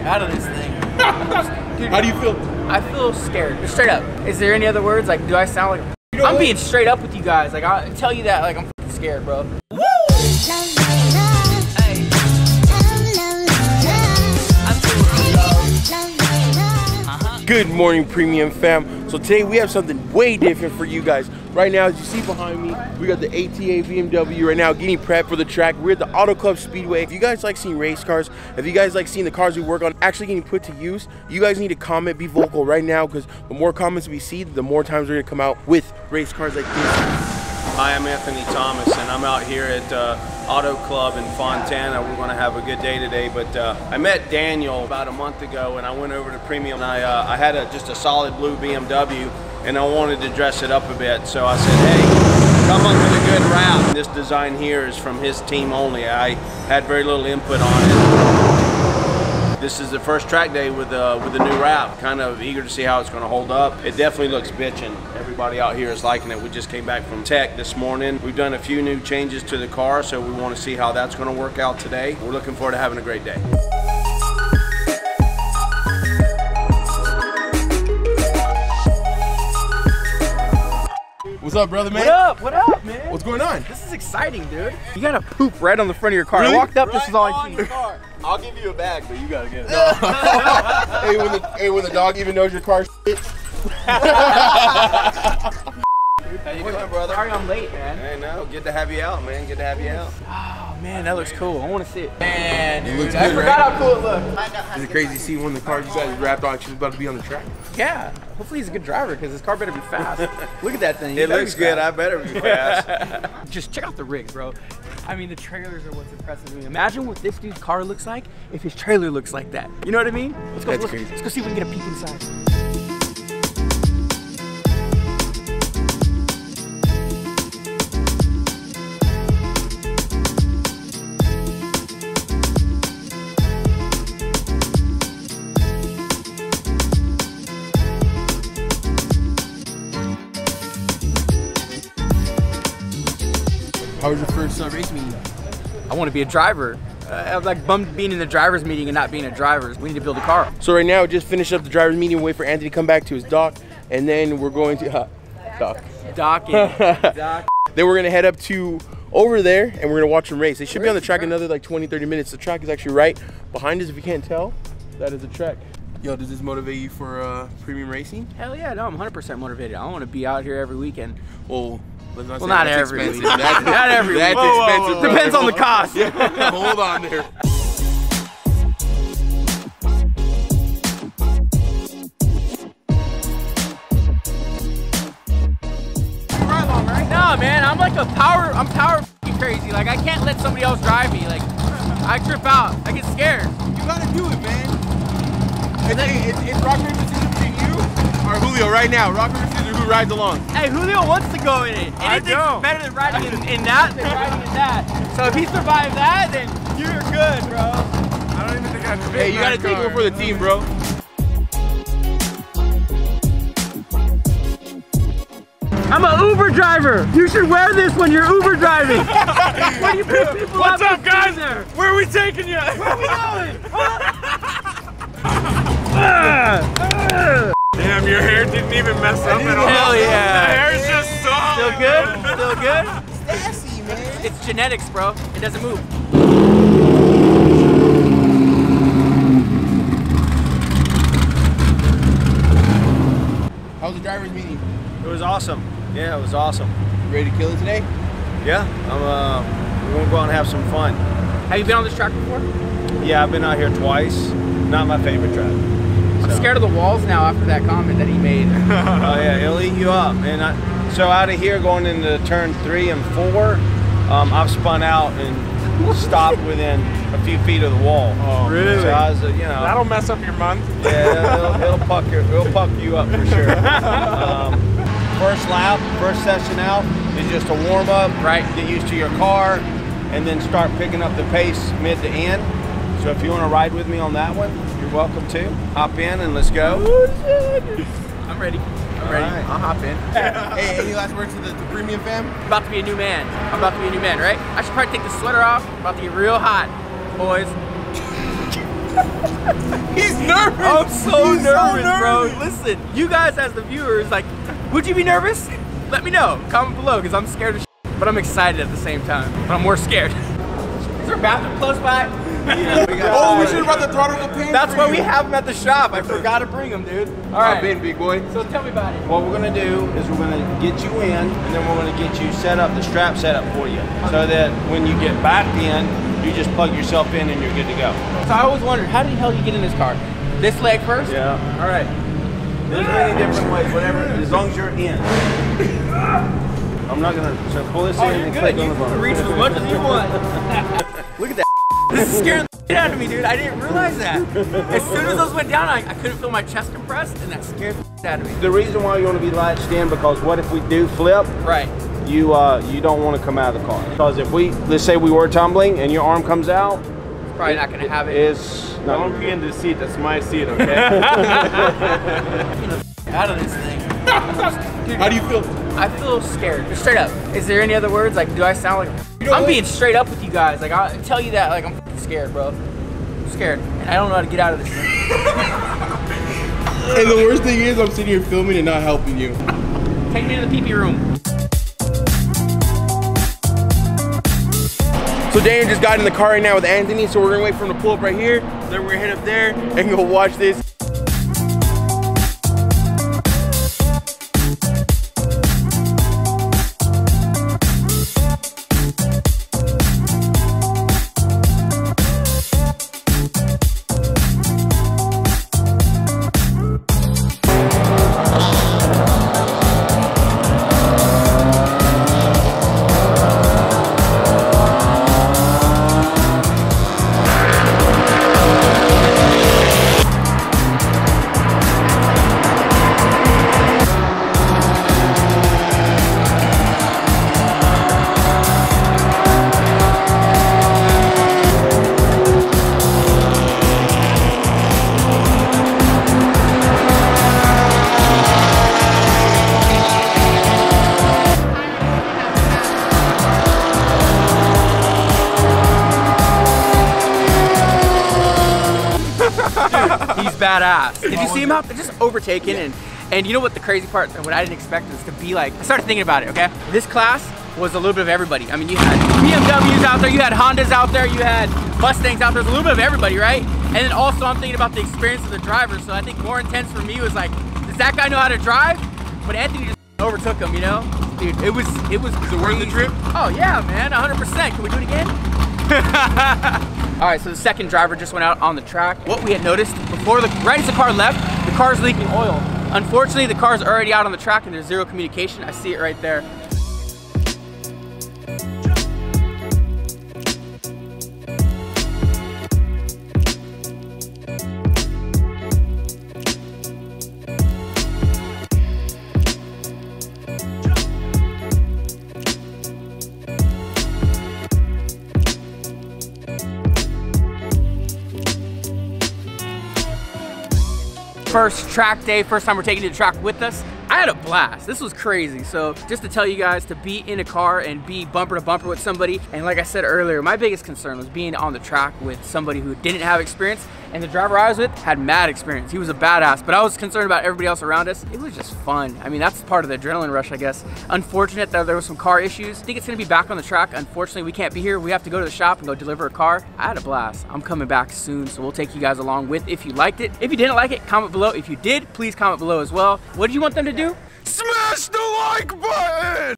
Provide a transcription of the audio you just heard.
out of this thing. Dude, how do you feel? I feel scared. Straight up. Is there any other words? Like, do I sound like I'm being straight up with you guys? Like, I tell you that, like, I'm scared, bro. Woo! Good morning, Premium fam. So today we have something way different for you guys. Right now, as you see behind me, we got the ATA BMW right now getting prepped for the track. We're at the Auto Club Speedway. If you guys like seeing race cars, if you guys like seeing the cars we work on actually getting put to use, you guys need to comment, be vocal right now, because the more comments we see, the more times we're gonna come out with race cars like this. Hi, I'm Anthony Thomas, and I'm out here at Auto Club in Fontana. We're going to have a good day today, but I met Daniel about a month ago, and I went over to Premium. I had just a solid blue BMW, and I wanted to dress it up a bit, so I said, hey, come up with a good wrap. This design here is from his team only. I had very little input on it. This is the first track day with the new wrap. Kind of eager to see how it's going to hold up. It definitely looks bitchin'. Everybody out here is liking it. We just came back from tech this morning. We've done a few new changes to the car, so we want to see how that's going to work out today. We're looking forward to having a great day. What's up, brother, man? What up, man? What's going on? This is exciting, dude. You got a poop right on the front of your car. Really? I walked up, this is all I see. I'll give you a bag, but you gotta get it. Hey, when the dog even knows your car's shit. How you doing, brother? Sorry I'm late, man. Hey, no, good to have you out, man. Good to have you out. Oh, man, that looks cool. I want to see it. Man, it looks I good, forgot right? how cool it looked. Is it crazy to see one of the cars you guys wrapped on actually about to be on the track? Yeah, hopefully he's a good driver because his car better be fast. Look at that thing. It looks good. I better be fast. Just check out the rig, bro. I mean, the trailers are what's impressive me. Imagine what this dude's car looks like if his trailer looks like that. You know what I mean? Let's go. That's crazy. Let's go see if we can get a peek inside. How was your first race meeting? I want to be a driver. I'm like bummed being in the driver's meeting and not being a driver. We need to build a car. So right now, just finished up the driver's meeting, wait for Anthony to come back to his dock, and then we're going to Docking. Dock. Then we're gonna head up to over there, and we're gonna watch them race. They should be on the track another like 20-30 minutes. The track is actually right behind us. If you can't tell, that is the track. Yo, does this motivate you for premium racing? Hell yeah, no, I'm 100% motivated. I want to be out here every weekend. Well, not every week. Not every week. That's expensive. Depends on the cost. Yeah. Hold on there. No, man, I'm like I'm power crazy. Like, I can't let somebody else drive me. Like, I trip out. I get scared. You gotta do it, man. It's rock, paper, scissors between you or Julio right now. Rock, paper, scissors, who rides along? Hey, Julio wants to go in it. Anything's better than riding in that than riding in that. So if he survives that, then you're good, bro. I don't even think I can. Hey, you gotta take one for the team, bro. I'm an Uber driver. You should wear this when you're Uber driving. When you pick people What's up, up, guys? Where are we taking you? Where are we going? Damn, your hair didn't even mess up at all. Hell yeah. The hair's just solid. Still good? Still good? Sassy, man. It's genetics, bro. It doesn't move. How was the driver's meeting? It was awesome. Yeah, it was awesome. You ready to kill it today? Yeah, we're gonna go out and have some fun. Have you been on this track before? Yeah, I've been out here twice. Not my favorite track. I'm scared of the walls now after that comment that he made. Oh yeah, it'll eat you up. And so out of here going into turn 3 and 4, I've spun out and stopped within a few feet of the wall. Oh, really? So I was, That'll mess up your month. Yeah, it'll puck you up for sure. First lap, first session out is just a warm up. Right. Get used to your car, and then start picking up the pace mid to end. So if you want to ride with me on that one, you're welcome to. Hop in and let's go. I'm ready. I'm ready. Right. I'll hop in. Hey, any last words to the premium fam? I'm about to be a new man. I'm about to be a new man, right? I should probably take the sweater off. I'm about to get real hot, boys. I'm so nervous, bro. Listen, you guys as the viewers, like, would you be nervous? Let me know. Comment below, because I'm scared of shit, but I'm excited at the same time. But I'm more scared. Is there a bathroom close by? Oh, we should have brought the throttle to paint. That's why we have them at the shop. I forgot to bring them, dude. All right, Ben, big boy. So tell me about it. What we're gonna do is we're gonna get you in, and then we're gonna get you set up, the strap set up for you, so that when you get back in, you just plug yourself in and you're good to go. So I always wondered, how the hell do you get in this car? This leg first? Yeah. All right. There's many different ways, whatever, as long as you're in. I'm not gonna, so pull this in and click on the button. Reach as much as you want. Look at that. This is scaring the shit out of me, dude. I didn't realize that. As soon as those went down, I couldn't feel my chest compressed, and that scared the shit out of me. The reason why you want to be latched in, because what if we do flip? Right. You don't want to come out of the car. Because if let's say we were tumbling and your arm comes out, Probably not gonna have it. It's not. Don't be in the seat. That's my seat, okay? Out of this thing. Dude, How do you feel? I feel scared. Straight up. Is there any other words? Like, do I sound like? I'm being straight up with you guys. Like, I'll tell you that. Like, I'm scared, bro. I'm scared, and I don't know how to get out of this thing. And the worst thing is, I'm sitting here filming and not helping you. Take me to the pee-pee room. So Daniel just got in the car right now with Anthony, so we're gonna wait for him to pull up right here. Then we're gonna head up there and go watch this. He's badass. Did you see him out there just overtaking? And you know what the crazy part, what I didn't expect was to be like, I started thinking about it, okay? This class was a little bit of everybody. I mean, you had BMWs out there, you had Hondas out there, you had Mustangs out there, there's a little bit of everybody, right? And then also I'm thinking about the experience of the driver, so I think more intense for me was like, does that guy know how to drive? But Anthony just overtook him, you know? Dude, it was crazy. So where's the trip? Oh yeah, man, 100%. Can we do it again? All right, so the second driver just went out on the track. What we had noticed before, right as the car left, the car's leaking oil. Unfortunately, the car's already out on the track and there's zero communication. I see it right there. First track day, first time we're taking you to the track with us. I had a blast. This was crazy. So just to tell you guys, to be in a car and be bumper to bumper with somebody, and like I said earlier, my biggest concern was being on the track with somebody who didn't have experience, and the driver I was with had mad experience. He was a badass, but I was concerned about everybody else around us. It was just fun. I mean, that's part of the adrenaline rush, I guess. Unfortunate that there was some car issues. I think it's gonna be back on the track. Unfortunately, we can't be here. We have to go to the shop and go deliver a car. I had a blast. I'm coming back soon, so we'll take you guys along with if you liked it. If you didn't like it, comment below. If you did, please comment below as well. What did you want them to do? Smash the like button!